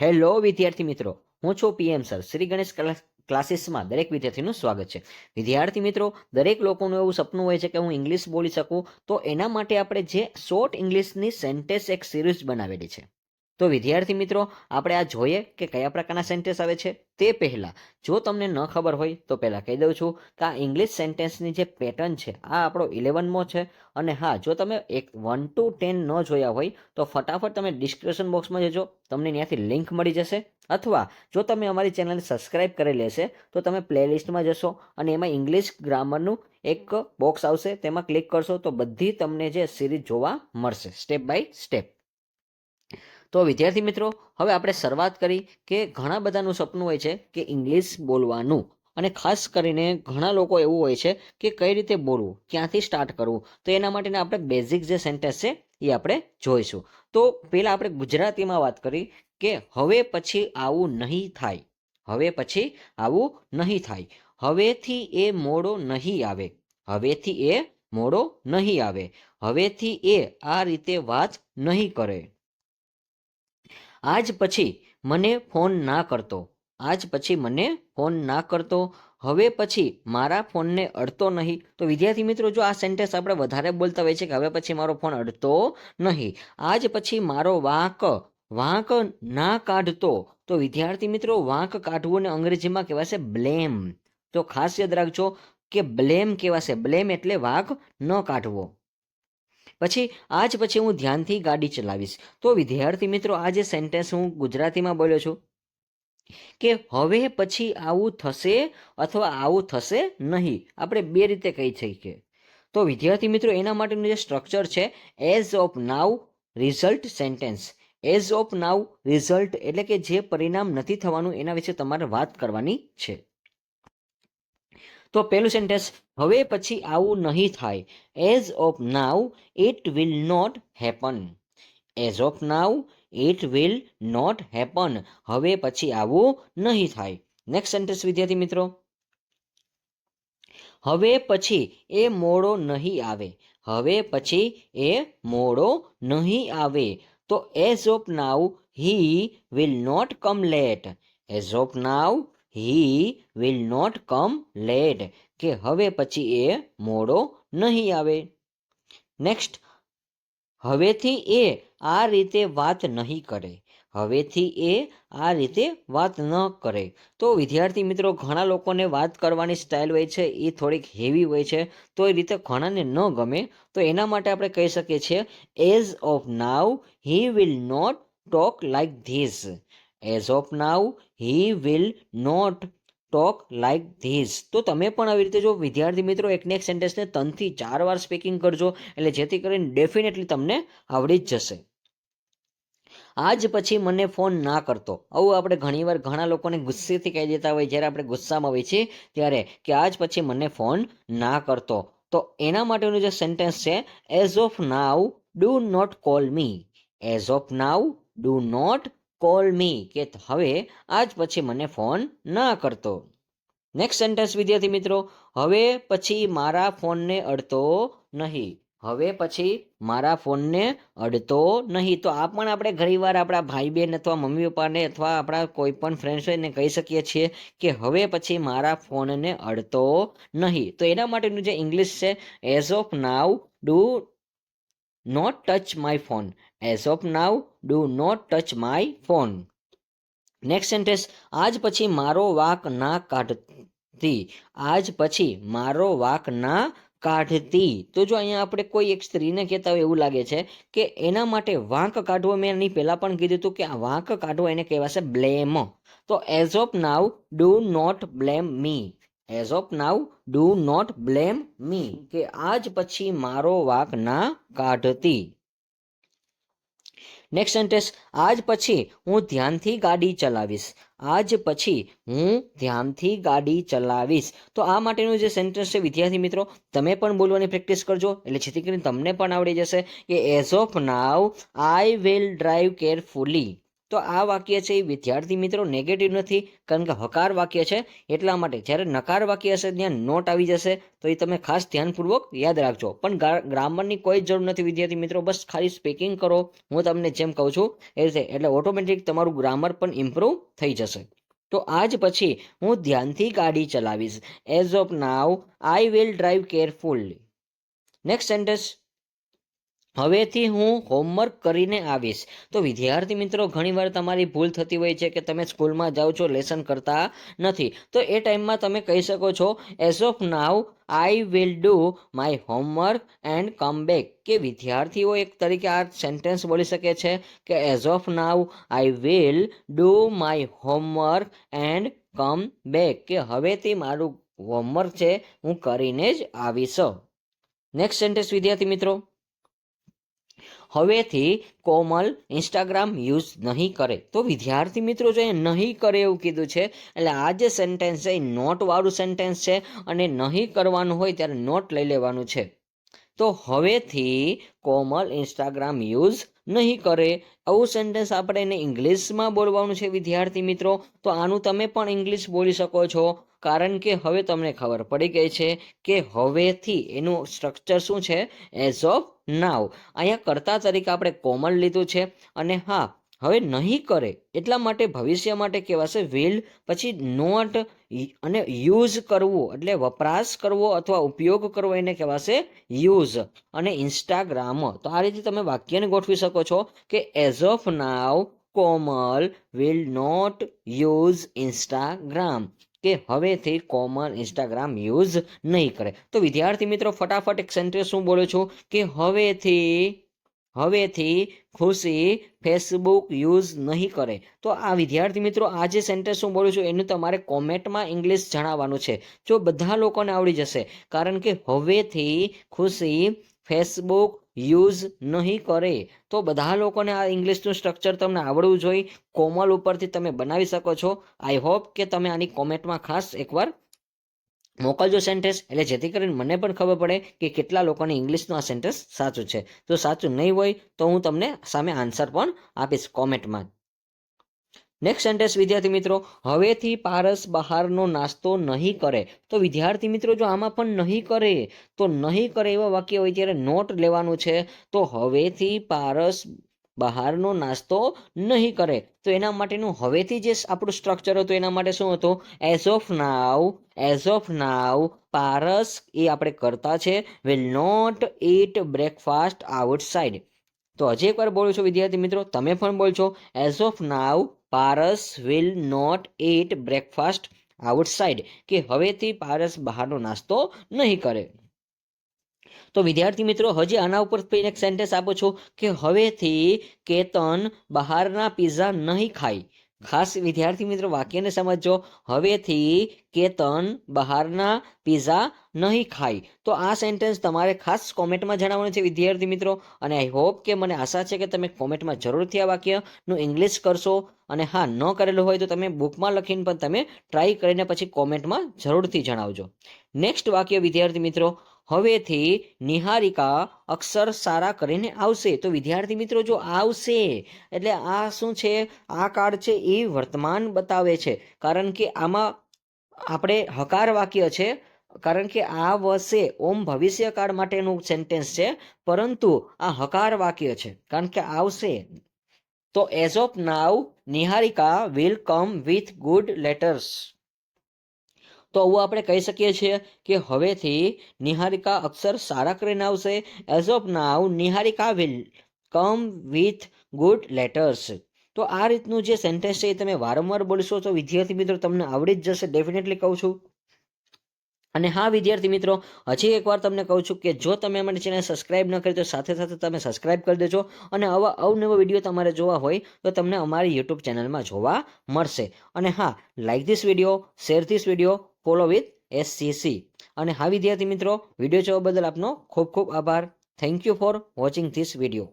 Hello વિદ્યાર્થી મિત્રો, હું છું પીએમ સર. શ્રી ગણેશ ક્લાસીસમાં દરેક વિદ્યાર્થીનું સ્વાગત છે. વિદ્યાર્થી મિત્રો, દરેક લોકોનું એવું સપનું હોય છે કે હું ઇંગ્લિશ બોલી શકું, તો એના માટે આપણે જે શોર્ટ ઇંગ્લિશની સેન્ટેન્સ એક સિરીઝ બનાવેલી છે. તો વિદ્યાર્થી મિત્રો, આપણે આ જોઈએ કે કયા પ્રકારના સેન્ટેન્સ આવે છે. તે પહેલાં જો તમને ન ખબર હોય તો પહેલાં કહી દઉં છું કે આ ઇંગ્લિશ સેન્ટેન્સની જે પેટર્ન છે આ આપણો 11મો છે. અને હા, જો તમે 1 to 10 ન જોયા હોય તો ફટાફટ તમે ડિસ્ક્રિપ્શન બોક્સમાં જજો, તમને ત્યાંથી લિંક મળી જશે. અથવા જો તમે અમારી ચેનલને સબસ્ક્રાઇબ કરેલી હશે તો તમે પ્લેલિસ્ટમાં જશો અને એમાં ઇંગ્લિશ ગ્રામરનું એક બોક્સ આવશે, તેમાં ક્લિક કરશો તો બધી તમને જે સિરીઝ જોવા મળશે સ્ટેપ બાય સ્ટેપ. તો વિદ્યાર્થી મિત્રો, હવે આપણે શરૂઆત કરી કે ઘણા બધાનું સપનું હોય છે કે ઇંગ્લિશ બોલવાનું, અને ખાસ કરીને ઘણા લોકો એવું હોય છે કે કઈ રીતે બોલવું, ક્યાંથી સ્ટાર્ટ કરવું. તો એના માટેના આપણે બેઝિક જે સેન્ટેન્સ છે એ આપણે જોઈશું. તો પહેલાં આપણે ગુજરાતીમાં વાત કરી કે હવે પછી આવું નહીં થાય. હવે પછી આવું નહીં થાય. હવેથી એ મોડો નહીં આવે. હવેથી એ મોડો નહીં આવે. હવેથી એ આ રીતે વાત નહીં કરે. આજ પછી મને ફોન ના કરતો. આજ પછી મને ફોન ના કરતો. હવે પછી મારા ફોનને અડતો નહીં. તો વિદ્યાર્થી મિત્રો, જો આ સેન્ટેન્સ આપણે વધારે બોલતા હોય છે કે હવે પછી મારો ફોન અડતો નહીં. આજ પછી મારો વાંક ના કાઢતો. તો વિદ્યાર્થી મિત્રો, વાંક કાઢવું ને અંગ્રેજીમાં કહેવાશે બ્લેમ. તો ખાસ યાદ રાખજો કે બ્લેમ કહેવાશે. બ્લેમ એટલે વાંક ન કાઢવો. પછી આજ પછી હું ધ્યાનથી ગાડી ચલાવીશ. તો વિદ્યાર્થી મિત્રો, આ જે સેન્ટેન્સ હું ગુજરાતીમાં બોલ્યો છું કે હવે પછી આવું થશે અથવા આવું થશે નહીં, આપણે બે રીતે કહી શકીએ. તો વિદ્યાર્થી મિત્રો, એના માટેનું જે સ્ટ્રક્ચર છે as of now result sentence. As of now result એટલે કે જે પરિણામ નથી થવાનું એના વિશે તમારે વાત કરવાની છે. તો પહેલું સેન્ટેન્સ, હવે પછી આવું નહીં થાય. As of now it will not happen. As of now it will not happen. હવે પછી આવું નહીં થાય. નેક્સ્ટ સેન્ટેન્સ વિદ્યાર્થી મિત્રો, હવે પછી એ મોડો નહીં આવે. હવે પછી એ મોડો નહીં આવે. તો as of now he will not come late. As of now he will not come late, કે હવે પછી એ મોડો નહીં આવે. નેક્સ્ટ, હવેથી એ આ રીતે વાત નહીં કરે. હવેથી એ આ રીતે વાત ન કરે. તો વિદ્યાર્થી મિત્રો, ઘણા લોકોને વાત કરવાની સ્ટાઇલ હોય છે એ થોડીક હેવી હોય છે, તો એ રીતે ઘણાને ન ગમે. તો એના માટે આપણે કહી શકીએ છીએ as of now he will not talk like this. As of now he will not talk like this. તો તમે પણ આવી રીતે જો વિદ્યાર્થી મિત્રો એકને એક સેન્ટેન્સને 3 થી 4 વાર સ્પીકિંગ કરજો, એટલે જેથી કરીને ડેફિનેટલી તમને આવડી જ જશે. આજ પછી મને ફોન ના કરતો. આવું આપણે ઘણીવાર ઘણા લોકોને ગુસ્સેથી કહી દેતા હોય જ્યારે આપણે ગુસ્સામાં હોય છીએ ત્યારે, કે આજ પછી મને ફોન ના કરતો. તો એના માટેનું જે સેન્ટેન્સ છે as of now do not call me. As of now do not call me, કે હવે આજ પછી મને ફોન ના કરતો. નેક્સ્ટ સેન્ટેન્સ વિદ્યાર્થી મિત્રો, હવે પછી મારા ફોનને અડતો નહીં. હવે પછી મારા ફોનને અડતો નહીં. તો આ પણ આપણે ઘણીવાર આપણા ભાઈ બહેન અથવા મમ્મી પપ્પાને અથવા આપણા કોઈ પણ ફ્રેન્ડ્સ હોય એને કહી શકીએ છીએ કે હવે પછી મારા ફોનને અડતો નહીં. તો એના માટેનું જે ઇંગ્લિશ છે as of now do not touch my phone. As of now do not touch my phone. Next sentence, આજ પછી મારો વાંક ના કાઢતી. આજ પછી મારો વાંક ના કાઢતી. તો જો અહીંયા આપણે કોઈ એક સ્ત્રીને કહેતા હોય એવું લાગે છે કે એના માટે વાંક કાઢવો, મેં એની પહેલાં પણ કીધું હતું કે આ વાંક કાઢવો એને કહેવાશે બ્લેમ. તો as of now do not blame me. As of now do not blame me, કે આજ પછી મારો વાંક ના કાઢતી. નેક્સ્ટ સેન્ટેન્સ, આજ પછી હું ધ્યાનથી ગાડી ચલાવીશ. આજ પછી હું ધ્યાનથી ગાડી ચલાવીશ. તો આ માટેનું જે સેન્ટેન્સ છે વિદ્યાર્થી મિત્રો, તમે પણ બોલવાની પ્રેક્ટિસ કરજો, એટલે જેથી કરીને તમને પણ આવડી જશે કે as of now I will drive carefully. તો આ વાક્ય છે એ વિદ્યાર્થી મિત્રો નેગેટિવ નથી, કારણ કે હકાર વાક્ય છે એટલા માટે. જ્યારે નકાર વાક્ય હશે ત્યાં નોટ આવી જશે, તો એ તમે ખાસ ધ્યાનપૂર્વક યાદ રાખજો. પણ ગ્રામરની કોઈ જરૂર નથી વિદ્યાર્થી મિત્રો, બસ ખાલી સ્પીકિંગ કરો હું તમને જેમ કહું છું એ રીતે, એટલે ઓટોમેટિક તમારું ગ્રામર પણ ઇમ્પ્રૂવ થઈ જશે. તો આજ પછી હું ધ્યાનથી ગાડી ચલાવીશ. As of now I will drive carefully. Next sentence, હવેથી હું હોમવર્ક કરીને આવીશ. તો વિદ્યાર્થી મિત્રો ઘણીવાર તમારી ભૂલ થતી હોય છે કે તમે સ્કૂલમાં જાઓ છો, લેસન કરતા નથી. તો એ ટાઈમમાં તમે કહી શકો છો as of now I will do my homework and come back. કે વિદ્યાર્થીઓ એક તરીકે આ સેન્ટેન્સ બોલી શકે છે કે as of now I will do my homework and come back. કે હવેથી મારું હોમવર્ક છે હું કરીને જ આવીશ. નેક્સ્ટ સેન્ટેન્સ વિદ્યાર્થી મિત્રો, હવેથી કોમલ ઇન્સ્ટાગ્રામ યુઝ નહીં કરે. તો વિદ્યાર્થી મિત્રો જો એ નહીં કરે એવું કીધું છે, એટલે આ જે સેન્ટેન્સ છે એ નોટવાળું સેન્ટેન્સ છે, અને નહીં કરવાનું હોય ત્યારે નોટ લઈ લેવાનું છે. તો હવેથી કોમલ ઇન્સ્ટાગ્રામ યુઝ નહીં કરે, આવું સેન્ટેન્સ આપણે એને ઇંગ્લિશમાં બોલવાનું છે વિદ્યાર્થી મિત્રો. તો આનું તમે પણ ઇંગ્લિશ બોલી શકો છો, કારણ કે હવે તમને ખબર પડી ગઈ છે કે હવેથી એનું સ્ટ્રક્ચર શું છે, એઝ ઓફ નાવ. અહીંયા કર્તા તરીકે આપણે કોમલ લીધું છે, અને હા હવે નહીં કરે એટલા માટે ભવિષ્ય માટે કહેવાશે વિલ, પછી નોટ અને યુઝ કરવું એટલે વપરાશ કરવો અથવા ઉપયોગ કરવો એને કહેવાશે યુઝ, અને ઇન્સ્ટાગ્રામ. તો આ રીતે તમે વાક્યને ગોઠવી શકો છો કે as of now Komal will not use Instagram. કે હવેથી કોમલ ઇન્સ્ટાગ્રામ યુઝ નહીં કરે. તો વિદ્યાર્થી મિત્રો ફટાફટ એક સેન્ટેન્સ હું બોલું છું કે હવેથી ખુશી ફેસબુક યુઝ નહીં કરે. તો આ વિદ્યાર્થી મિત્રો આ જે સેન્ટેન્સ હું બોલું છું એનું તમારે કોમેન્ટમાં ઇંગ્લિશ જણાવવાનું છે. જો બધા લોકોને આવડી જશે, કારણ કે હવેથી ખુશી ફેસબુક યુઝ નહીં કરે, તો બધા લોકોને આ ઇંગ્લિશનું સ્ટ્રક્ચર તમને આવડવું જોઈએ. કોમલ ઉપરથી તમે બનાવી શકો છો. આઈ હોપ કે તમે આની કોમેન્ટમાં ખાસ એકવાર મોકલજો સેન્ટેન્સ, એટલે જેથી કરીને મને પણ ખબર પડે કે કેટલા લોકોને ઇંગ્લિશનું આ સેન્ટેન્સ સાચું છે. જો સાચું નહીં હોય તો હું તમને સામે આન્સર પણ આપીશ કોમેન્ટમાં. નેક્સ્ટ સેન્ટેન્સ વિદ્યાર્થી મિત્રો, હવેથી પારસ બહારનો નાસ્તો નહીં કરે. તો વિદ્યાર્થી મિત્રો જો આમાં પણ નહીં કરે, તો નહીં કરે એવા વાક્ય હોય ત્યારે નોટ લેવાનું છે. તો હવેથી પારસ બહારનો નાસ્તો નહીં કરે, તો એના માટેનું હવેથી જે આપણું સ્ટ્રક્ચર હતું એના માટે શું હતું, એઝ ઓફ નાવ પારસ એ આપણે કરતા છે will not eat breakfast outside. તો હજી એકવાર બોલું છું વિદ્યાર્થી મિત્રો, તમે પણ બોલશો as of now Paras will not eat breakfast outside. કે હવેથી પારસ બહારનો નાસ્તો નહીં કરે. તો વિદ્યાર્થી મિત્રો હજી આના ઉપર એક સેન્ટેન્સ આપું છું કે હવેથી કેતન બહારના પિઝા નહીં ખાય. ખાસ વિદ્યાર્થી મિત્રો વાક્યને સમજો, હવેથી કેતન બહારના પિઝા નહીં ખાય. તો આ સેન્ટેન્સ તમારે ખાસ કોમેન્ટમાં જણાવવાનું છે વિદ્યાર્થી મિત્રો, અને આઈ હોપ કે મને આશા છે કે તમે કોમેન્ટમાં જરૂરથી આ વાક્યનું ઇંગ્લિશ કરશો. અને હા, ન કરેલું હોય તો તમે બુકમાં લખીને પણ તમે ટ્રાય કરીને પછી કોમેન્ટમાં જરૂરથી જણાવજો. નેક્સ્ટ વાક્ય વિદ્યાર્થી મિત્રો, હવેથી નિહારિકા અક્ષર સારા કરીને આવશે. તો વિદ્યાર્થી મિત્રો જો આવશે એટલે આ શું છે, આ કાળ છે એ વર્તમાન બતાવે છે, કારણ કે આમાં આપણે હકાર વાક્ય છે, કારણ કે આ વર્ષે ઓમ ભવિષ્યકાળ માટેનું સેન્ટેન્સ છે, પરંતુ આ હકાર વાક્ય છે કારણ કે આવશે. તો as of now Niharika will come with good letters. તો આવું આપણે કહી શકીએ છીએ કે હવેથી નિહારિકા અક્ષર સારા કરીને આવશે. As of now Niharika will come with good letters. તો આ રીતનું જે સેન્ટેન્સ છે એ તમે વારંવાર બોલશો તો વિદ્યાર્થી મિત્રો તમને આવડી જ જશે, ડેફિનેટલી કહું છું. અને હા વિદ્યાર્થી મિત્રો હજી એકવાર તમને કહું છું કે જો તમે અમારી ચેનલ સબસ્ક્રાઇબ ન કરી તો સાથે સાથે તમે સબસ્ક્રાઇબ કરી દેજો, અને આવા અવનવો વિડીયો તમારે જોવા હોય તો તમને અમારી યુટ્યુબ ચેનલમાં જોવા મળશે. અને હા, like this video, share this video, follow with SCC. અને હા વિદ્યાર્થી મિત્રો, વિડીયો જોવા બદલ આપનો ખૂબ ખૂબ આભાર. Thank you for watching this video.